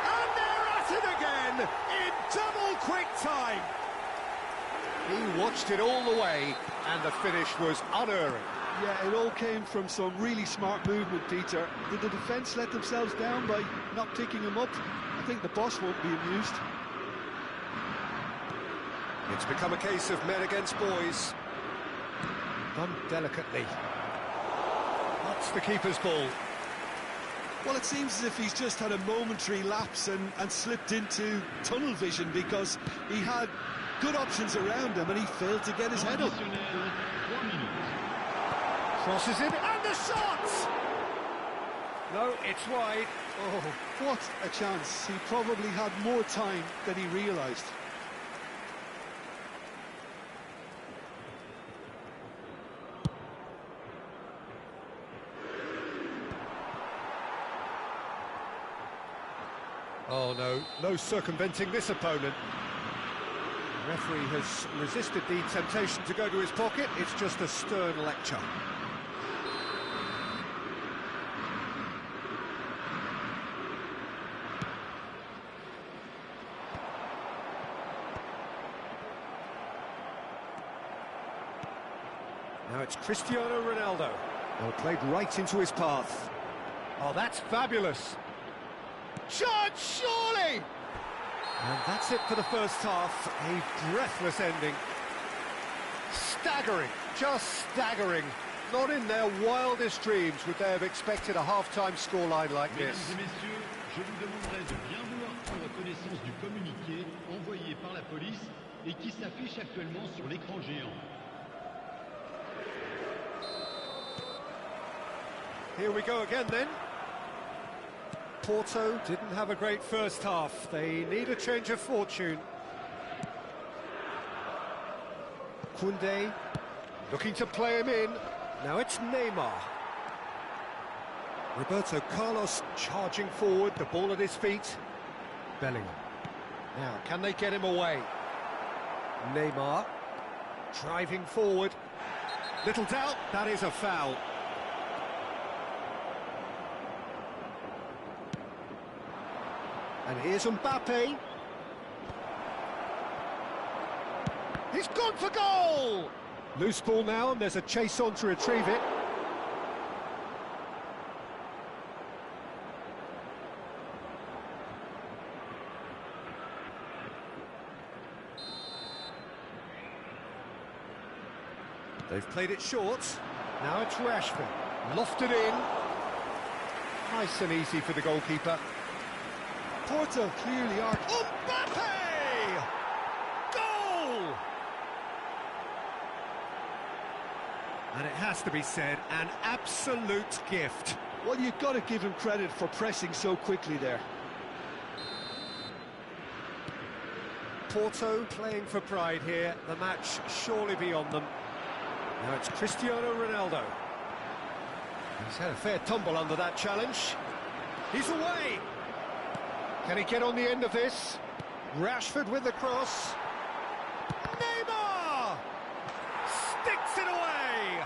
And they're at it again in double quick time. He watched it all the way, and the finish was unerring. Yeah, it all came from some really smart movement, Peter. Did the defence let themselves down by not picking him up? I think the boss won't be amused. It's become a case of men against boys. Done delicately. That's the keeper's ball. Well, it seems as if he's just had a momentary lapse and slipped into tunnel vision, because he had good options around him and he failed to get his head up. Crosses it, and the shot! No, it's wide. Oh, what a chance. He probably had more time than he realised. Oh no, no circumventing this opponent. The referee has resisted the temptation to go to his pocket. It's just a stern lecture. Now it's Cristiano Ronaldo. Well, played right into his path. Oh, that's fabulous. Shot, surely! And that's it for the first half. A breathless ending. Staggering, just staggering. Not in their wildest dreams would they have expected a half-time scoreline like this. Mesdames et messieurs, je vous demanderai de bien vouloir prendre connaissance du communiqué envoyé par la police et qui s'affiche actuellement sur l'écran géant. Here we go again then. Porto didn't have a great first half. They need a change of fortune. Koundé looking to play him in. Now it's Neymar. Roberto Carlos charging forward, the ball at his feet. Bellingham. Now, can they get him away? Neymar driving forward. Little doubt, that is a foul. And here's Mbappe. He's gone for goal! Loose ball now, and there's a chase on to retrieve it. They've played it short. Now it's Rashford. Lofted in. Nice and easy for the goalkeeper. Porto clearly are. Mbappe! Goal! And it has to be said, an absolute gift. Well, you've got to give him credit for pressing so quickly there. Porto playing for pride here. The match surely beyond them. Now it's Cristiano Ronaldo. He's had a fair tumble under that challenge. He's away! Can he get on the end of this? Rashford with the cross. Neymar! Sticks it away!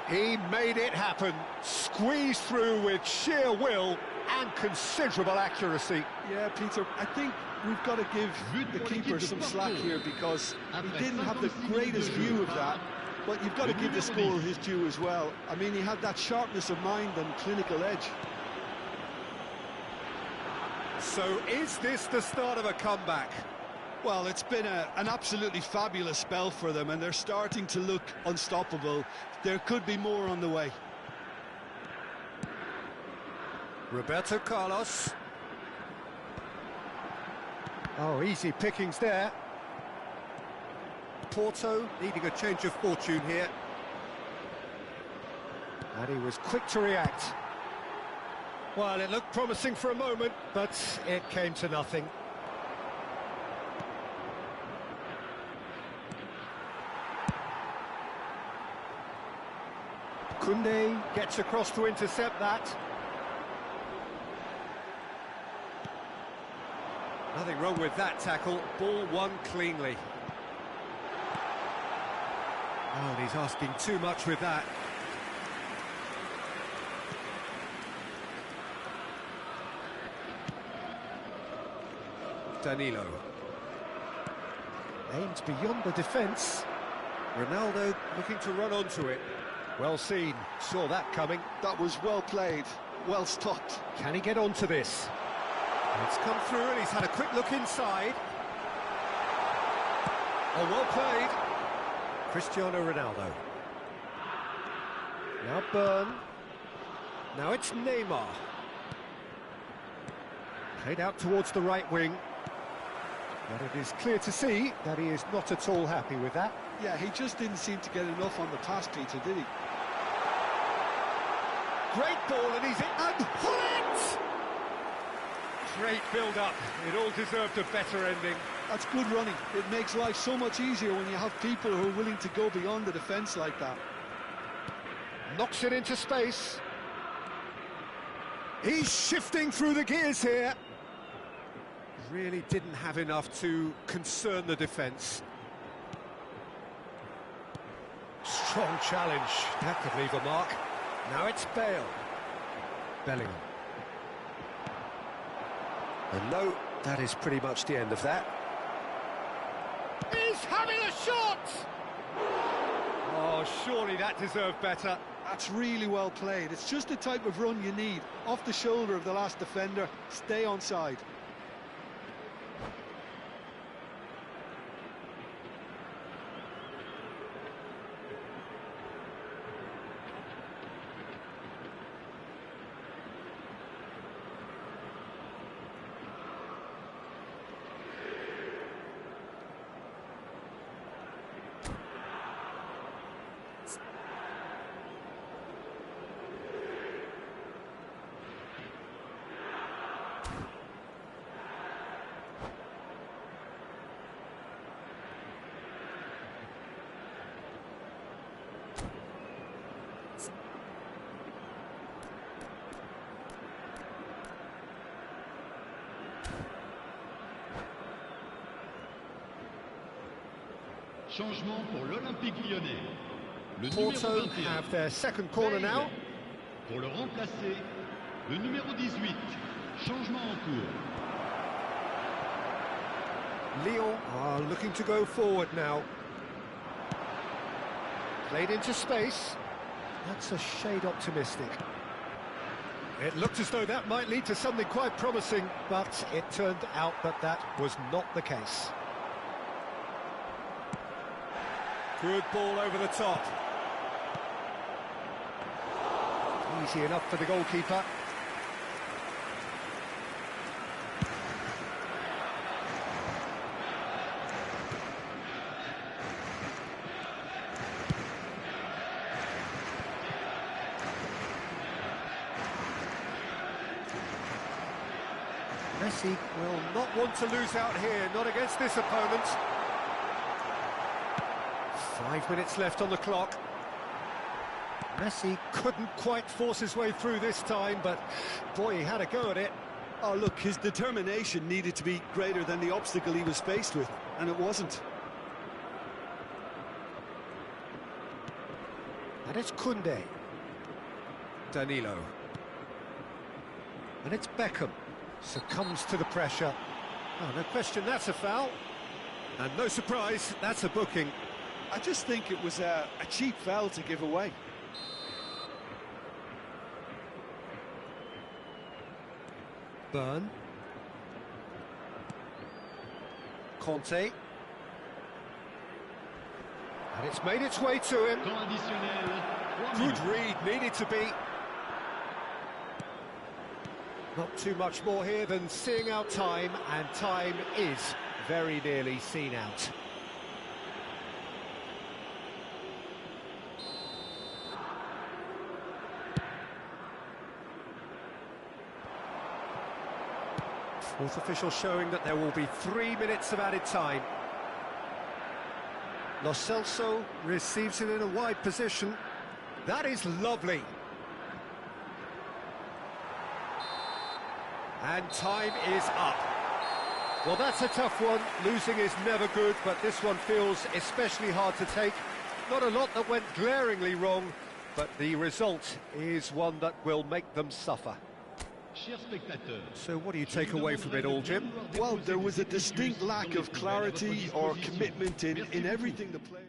He made it happen. Squeezed through with sheer will and considerable accuracy. Yeah, Peter, I think we've got to give the keeper some slack here because he didn't have the greatest view of that. But you've got to give the scorer his due as well. I mean, he had that sharpness of mind and clinical edge. So is this the start of a comeback? Well, it's been an absolutely fabulous spell for them, and they're starting to look unstoppable. There could be more on the way. Roberto Carlos. Oh, easy pickings there. Porto needing a change of fortune here. And he was quick to react. Well, it looked promising for a moment, but it came to nothing. Koundé gets across to intercept that. Nothing wrong with that tackle. Ball won cleanly. Oh, and he's asking too much with that. Danilo. Aimed beyond the defence. Ronaldo looking to run onto it. Well seen, saw that coming. That was well played, well stopped. Can he get onto this? It's come through and he's had a quick look inside. Oh, well played. Cristiano Ronaldo. Now Byrne. Now it's Neymar. Played out towards the right wing. But it is clear to see that he is not at all happy with that. Yeah, he just didn't seem to get enough on the pass, Peter, did he? Great ball, and he's in. And pull it! Great build-up. It all deserved a better ending. That's good running. It makes life so much easier when you have people who are willing to go beyond the defence like that. Knocks it into space. He's shifting through the gears here. Really didn't have enough to concern the defence. Strong challenge. That could leave a mark. Now it's Bale. Bellingham. And no, that is pretty much the end of that. He's having a shot! Oh, surely that deserved better. That's really well played. It's just the type of run you need. Off the shoulder of the last defender, stay onside. Changement pour l'Olympique Lyonnais. Le Porto numéro 21. have their second corner now. Pour le remplacer, le numéro 18. Changement en cours. Lyon are looking to go forward now. Played into space. That's a shade optimistic. It looked as though that might lead to something quite promising, but it turned out that that was not the case. Good ball over the top. Easy enough for the goalkeeper. Messi will not want to lose out here, not against this opponent. 5 minutes left on the clock. Messi couldn't quite force his way through this time, but boy, he had a go at it. Oh, look, his determination needed to be greater than the obstacle he was faced with, and it wasn't. And it's Koundé. Danilo. And it's Beckham. Succumbs to the pressure. Oh, no question, that's a foul. And no surprise, that's a booking. I just think it was a cheap foul to give away. Burn. Conte. And it's made its way to him. Good read, needed to be. Not too much more here than seeing out time, and time is very nearly seen out. Fourth official showing that there will be 3 minutes of added time. Lo Celso receives it in a wide position. That is lovely. And time is up. Well, that's a tough one. Losing is never good, but this one feels especially hard to take. Not a lot that went glaringly wrong, but the result is one that will make them suffer. So what do you take away from it all, Jim? Well, there was a distinct lack of clarity or commitment in everything the player...